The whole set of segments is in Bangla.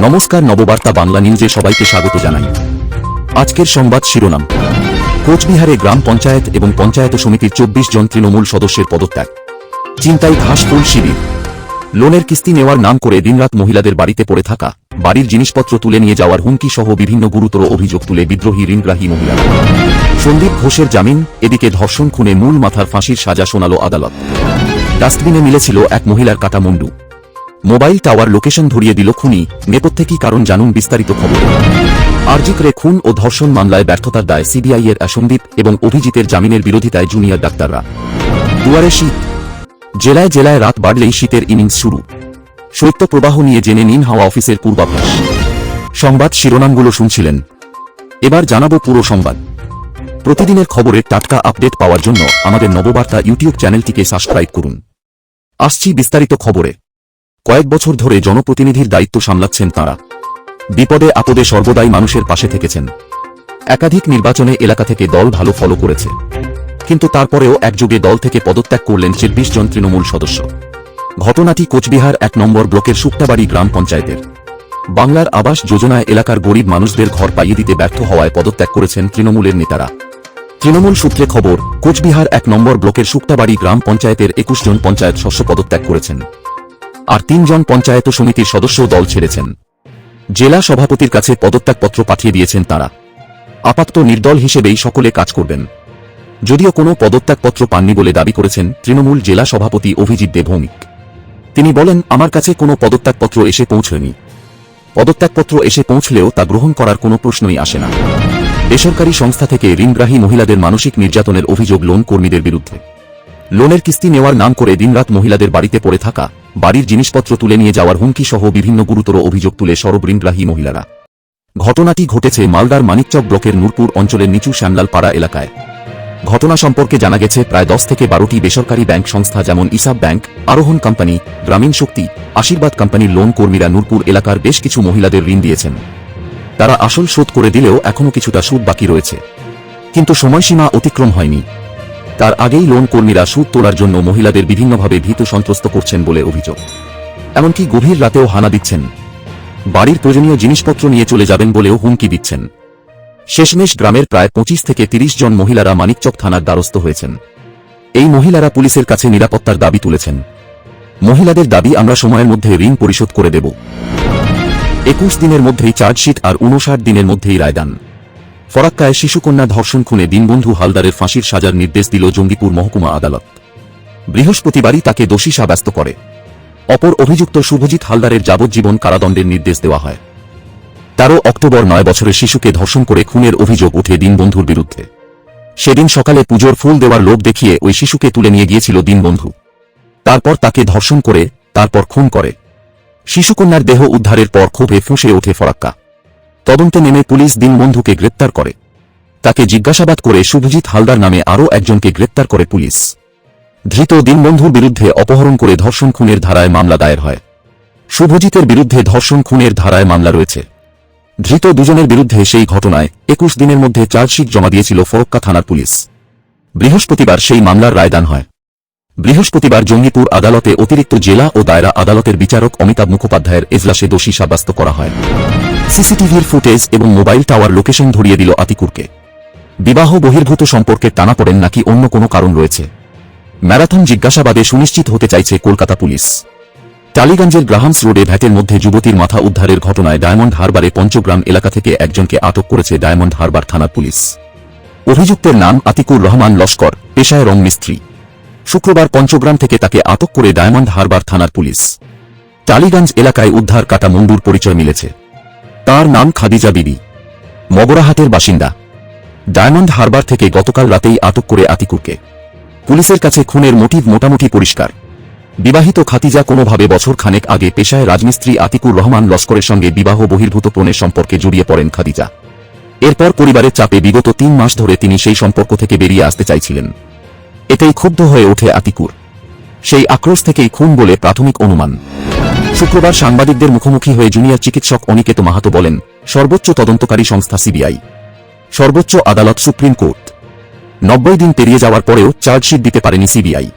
নমস্কার, নববার্তা বাংলা নিউজে সবাইকে স্বাগত জানাই। আজকের সংবাদ শিরোনাম: কোচবিহারে গ্রাম পঞ্চায়েত এবং পঞ্চায়েত সমিতির 24 জন তৃণমূল সদস্যের পদত্যাগ। চিন্তায় ঘাসফুল শিবির। লোনের কিস্তি নেওয়ার নাম করে দিনরাত মহিলাদের বাড়িতে পড়ে থাকা, বাড়ির জিনিসপত্র তুলে নিয়ে যাওয়ার হুমকি সহ বিভিন্ন গুরুতর অভিযোগ তুলে বিদ্রোহী ঋণগ্রাহী মহিলারা। সন্দীপ ঘোষের জামিন, এদিকে ধর্ষণ খুনে মূল মাথার ফাঁসির সাজা শোনাল আদালত। ডাস্টবিনে মিলেছিল এক মহিলার কাটা মুন্ডু। মোবাইল টাওয়ার লোকেশন ধরিয়ে দিল খুনি, নেপথ্যে কি কারণ জানুন বিস্তারিত খবর। আরজিকরে খুন ও ধর্ষণ মামলায় ব্যর্থতার দায় সিবিআই-এর সন্দীপ এবং অভিজিতের জামিনের বিরোধিতায় জুনিয়র ডাক্তাররা। দুয়ারে শীত। জেলায় জেলায় রাত বাড়লেই শীতের ইনিংস শুরু। শৈত্যপ্রবাহ নিয়ে জেনে নিন হাওয়া অফিসের পূর্বাভাস। সংবাদ শিরোনামগুলো শুনছিলেন, এবার জানাবো পুরো সংবাদ। প্রতিদিনের খবরের টাটকা আপডেট পাওয়ার জন্য আমাদের নববার্তা ইউটিউব চ্যানেলটিকে সাবস্ক্রাইব করুন। আসছি বিস্তারিত খবরে। কয়েক বছর ধরে জনপ্রতিনিধির দায়িত্ব সামলাচ্ছেন তাঁরা। বিপদে আপদে সর্বদাই মানুষের পাশে থেকেছেন। একাধিক নির্বাচনে এলাকা থেকে দল ভালো ফলো করেছে, কিন্তু তারপরেও একযোগে দল থেকে পদত্যাগ করলেন 24 জন তৃণমূল সদস্য। ঘটনাটি কোচবিহার 1 নম্বর ব্লকের শুক্তাবাড়ি গ্রাম পঞ্চায়েতের। বাংলার আবাস যোজনায় এলাকার গরিব মানুষদের ঘর পাইয়ে দিতে ব্যর্থ হওয়ায় পদত্যাগ করেছেন তৃণমূলের নেতারা। তৃণমূল সূত্রে খবর, কোচবিহার 1 নম্বর ব্লকের শুক্তাবাড়ি গ্রাম পঞ্চায়েতের 21 জন পঞ্চায়েত সদস্য পদত্যাগ করেছেন, আর 3 জন পঞ্চায়েত সমিতির সদস্য দল ছেড়েছেন। জেলা সভাপতির কাছে পদত্যাগপত্র পাঠিয়ে দিয়েছেন তারা। আপাতত নির্দল হিসেবেই সকলে কাজ করবেন। যদিও কোনো পদত্যাগপত্র পাননি বলে দাবি করেছেন তৃণমূল জেলা সভাপতি অভিজিৎ দে ভৌমিক। তিনি বলেন, আমার কাছে কোনো পদত্যাগপত্র এসে পৌঁছয়নি। পদত্যাগপত্র এসে পৌঁছলেও তা গ্রহণ করার কোনো প্রশ্নই আসে না। বেসরকারি সংস্থা থেকে ঋণগ্রাহী মহিলাদের মানসিক নির্যাতনের অভিযোগ লোন কর্মীদের বিরুদ্ধে। লোনের কিস্তি নেওয়ার নাম করে দিনরাত মহিলাদের বাড়িতে পড়ে থাকা, বাড়ির জিনিসপত্র তুলে নিয়ে যাওয়ার হুমকি সহ বিভিন্ন গুরুতর অভিযোগ তুলে সরব ঋণগ্রাহী মহিলারা। ঘটনাটি ঘটেছে মালদার মানিকচক ব্লকের নূরপুর অঞ্চলের নিচু শ্যামলালপাড়া এলাকায়। ঘটনা সম্পর্কে জানা গেছে, প্রায় 10 থেকে 12টি বেসরকারি ব্যাংক সংস্থা যেমন ইসাব ব্যাংক, আরোহণ কোম্পানি, গ্রামীণ শক্তি, আশীর্বাদ কোম্পানির লোন কর্মীরা নূরপুর এলাকার বেশ কিছু মহিলাদের ঋণ দিয়েছেন। তারা আসল শোধ করে দিলেও এখনও কিছুটা সুদ বাকি রয়েছে, কিন্তু সময়সীমা অতিক্রম হয়নি। তার আগেই লোন কর্মীরা সুদ তোলার জন্য মহিলাদের বিভিন্নভাবে ভীত সন্ত্রস্ত করছেন বলে অভিযোগ। এমনকি গভীর রাতেও হানা দিচ্ছেন, বাড়ির প্রয়োজনীয় জিনিসপত্র নিয়ে চলে যাবেন বলেও হুমকি দিচ্ছেন। শেষমেশ গ্রামের প্রায় 25 থেকে 30 জন মহিলারা মানিকচক থানার দ্বারস্থ হয়েছেন। এই মহিলারা পুলিশের কাছে নিরাপত্তার দাবি তুলেছেন। মহিলাদের দাবি, আমরা সময়ের মধ্যে ঋণ পরিশোধ করে দেব। 21 দিনের মধ্যেই চার্জশিট আর 59 দিনের মধ্যেই রায়দান। ফরাক্কায় শিশুকন্যা ধর্ষণ খুনে দীনবন্ধু হালদারের ফাঁসির সাজার নির্দেশ দিল জঙ্গিপুর মহকুমা আদালত। বৃহস্পতিবারই তাকে দোষী সাব্যস্ত করে। অপর অভিযুক্ত শুভজিৎ হালদারের যাবজ্জীবন কারাদণ্ডের নির্দেশ দেওয়া হয়। 13 অক্টোবর 9 বছরের শিশুকে ধর্ষণ করে খুনের অভিযোগ ওঠে দীনবন্ধুর বিরুদ্ধে। সেদিন সকালে পুজোর ফুল দেওয়ার লোভ দেখিয়ে ওই শিশুকে তুলে নিয়ে গিয়েছিল দীনবন্ধু। তারপর তাকে ধর্ষণ করে তারপর খুন করে। শিশুকন্যার দেহ উদ্ধারের পর ক্ষোভে ফুঁসে ওঠে ফরাক্কা। তদন্তে নেমে পুলিশ দীনবন্ধুকে গ্রেপ্তার করে। তাকে জিজ্ঞাসাবাদ করে শুভজিৎ হালদার নামে আরও একজনকে গ্রেপ্তার করে পুলিশ। ধৃত দীনবন্ধুর বিরুদ্ধে অপহরণ করে ধর্ষণ খুনের ধারায় মামলা দায়ের হয়। শুভজিতের বিরুদ্ধে ধর্ষণ খুনের ধারায় মামলা রয়েছে। ধৃত দুজনের বিরুদ্ধে সেই ঘটনায় 21 দিনের মধ্যে চার্জশিট জমা দিয়েছিল ফরক্কা থানার পুলিশ। বৃহস্পতিবার সেই মামলার রায়দান হয়। বৃহস্পতিবার জঙ্গিপুর আদালতে অতিরিক্ত জেলা ও দায়রা আদালতের বিচারক অমিতাভ মুখোপাধ্যায়ের এজলাসে দোষী সাব্যস্ত করা হয়। সিসিটিভির ফুটেজ এবং মোবাইল টাওয়ার লোকেশন ধরিয়ে দিল আতিকুরকে। বিবাহ বহির্ভূত সম্পর্কের টানাপোড়েন নাকি অন্য কোনো কারণ রয়েছে, ম্যারাথন জিজ্ঞাসাবাদে সুনিশ্চিত হতে চাইছে কলকাতা পুলিশ। টালিগঞ্জের গ্রাহামস রোডে ভ্যাটের মধ্যে যুবতীর মাথা উদ্ধারের ঘটনায় ডায়মন্ড হারবারে পঞ্চগ্রাম এলাকা থেকে একজনকে আটক করেছে ডায়মন্ড হারবার থানার পুলিশ। অভিযুক্তের নাম আতিকুর রহমান লস্কর, পেশায় রং মিস্ত্রি। শুক্রবার পঞ্চগ্রাম থেকে তাকে আটক করে ডায়মন্ড হারবার থানার পুলিশ। টালিগঞ্জ এলাকায় উদ্ধার কাটা মুন্ডুর পরিচয় মিলেছে। তার নাম খাদিজা বিবি, মগরাহাটের বাসিন্দা। ডায়মন্ড হারবার থেকে গতকাল রাতেই আটক করে আতিকুরকে। পুলিশের কাছে খুনের মোটিভ মোটামুটি পরিষ্কার। বিবাহিত খাদিজা কোনোভাবে বছর খানেক আগে পেশায় রাজমিস্ত্রি আতিকুর রহমান লস্করের সঙ্গে বিবাহ বহির্ভূত প্রণয়ের সম্পর্কে জড়িয়ে পড়েন খাদিজা। এরপর পরিবারের চাপে বিগত 3 মাস ধরে তিনি সেই সম্পর্ক থেকে বেরিয়ে আসতে চাইছিলেন। এতেই ক্ষুব্ধ হয়ে ওঠে আতিকুর। সেই আক্রোশ থেকেই খুন বলে প্রাথমিক অনুমান। শুক্রবার সাংবাদিকদের মুখোমুখি হয়ে জুনিয়র চিকিৎসক অনিকেত মাহাতো বলেন, সর্বোচ্চ তদন্তকারী সংস্থা সিবিআই, সর্বোচ্চ আদালত সুপ্রিম কোর্ট 90 দিন পেরিয়ে যাওয়ার পরেও চার্জশিট দিতে পারেনি সিবিআই।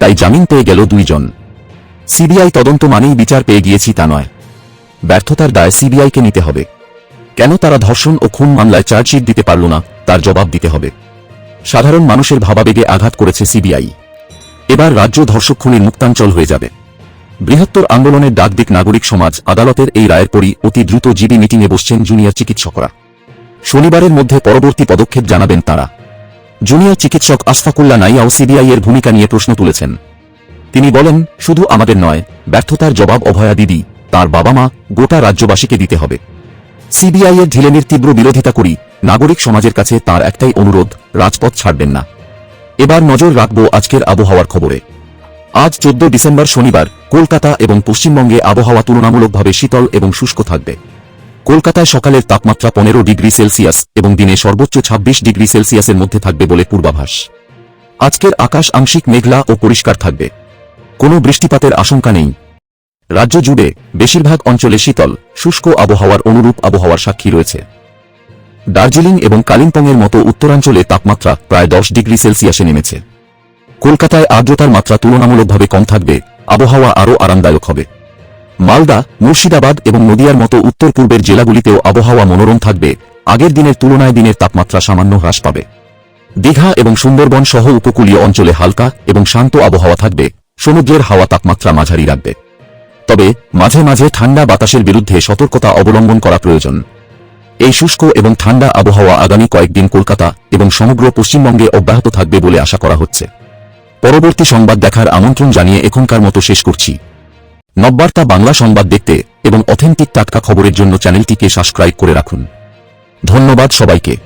তাই জামিন পেয়ে গেল 2 জন। সিবিআই তদন্ত মানেই বিচার পেয়ে গিয়েছি তা নয়। ব্যর্থতার দায় সিবিআইকে নিতে হবে। কেন তারা ধর্ষণ ও খুন মামলায় চার্জশিট দিতে পারল না, তার জবাব দিতে হবে। সাধারণ মানুষের ভাবাবেগে আঘাত করেছে সিবিআই। এবার রাজ্য ধর্ষক খুনির মুক্তাঞ্চল হয়ে যাবে। বৃহত্তর আন্দোলনের ডাক দিক নাগরিক সমাজ। আদালতের এই রায়ের পরই অতি দ্রুত জিবি মিটিংয়ে বসছেন জুনিয়র চিকিৎসকরা। শনিবারের মধ্যে পরবর্তী পদক্ষেপ জানাবেন তারা। জুনিয়র চিকিৎসক আশফাকুল্লাহ নাইয়াও সিবিআই এর ভূমিকা নিয়ে প্রশ্ন তুলেছেন। তিনি বলেন, শুধু আমাদের নয়, ব্যর্থতার জবাব অভয়া দিদি, তার বাবা মা, গোটা রাজ্যবাসীকে দিতে হবে। সিবিআই এর ঢিলেমির তীব্র বিরোধিতা করি। নাগরিক সমাজের কাছে তার একটাই অনুরোধ, রাজপথ ছাড়বেন না। এবার নজর রাখব আজকের আবহাওয়ার খবরে। আজ 14 ডিসেম্বর শনিবার কলকাতা এবং পশ্চিমবঙ্গে আবহাওয়া তুলনামূলকভাবে শীতল এবং শুষ্ক থাকবে। কলকাতায় সকালের তাপমাত্রা 15 ডিগ্রি সেলসিয়াস এবং দিনে সর্বোচ্চ 26 ডিগ্রি সেলসিয়াসের মধ্যে থাকবে বলে পূর্বাভাস। আজকের আকাশ আংশিক মেঘলা ও পরিষ্কার থাকবে। কোনো বৃষ্টিপাতের আশঙ্কা নেই। রাজ্য জুড়ে বেশিরভাগ অঞ্চলে শীতল শুষ্ক আবহাওয়ার অনুরূপ আবহাওয়ার সাক্ষী রয়েছে। দার্জিলিং এবং কালিম্পংয়ের মতো উত্তরাঞ্চলে তাপমাত্রা প্রায় 10 ডিগ্রি সেলসিয়াসে নেমেছে। কলকাতায় আর্দ্রতার মাত্রা তুলনামূলকভাবে কম থাকবে, আবহাওয়া আরও আরামদায়ক হবে। মালদা, মুর্শিদাবাদ এবং নদিয়ার মতো উত্তর পূর্বের জেলাগুলিতেও আবহাওয়া মনোরম থাকবে। আগের দিনের তুলনায় দিনের তাপমাত্রা সামান্য হ্রাস পাবে। দীঘা এবং সুন্দরবন সহ উপকূলীয় অঞ্চলে হালকা এবং শান্ত আবহাওয়া থাকবে। সমুদ্রের হাওয়া তাপমাত্রা মাঝারি রাখবে। তবে মাঝে মাঝে ঠান্ডা বাতাসের বিরুদ্ধে সতর্কতা অবলম্বন করা প্রয়োজন। এই শুষ্ক এবং ঠান্ডা আবহাওয়া আগামী কয়েকদিন কলকাতা এবং সমগ্র পশ্চিমবঙ্গে অব্যাহত থাকবে বলে আশা করা হচ্ছে। পরবর্তী সংবাদ দেখার আমন্ত্রণ জানিয়ে এখনকার মতো শেষ করছি। নববার্তা বাংলা সংবাদ দেখতে এবং অথেন্টিক টাটকা খবরের জন্য চ্যানেলটিকে সাবস্ক্রাইব করে রাখুন। ধন্যবাদ সবাইকে।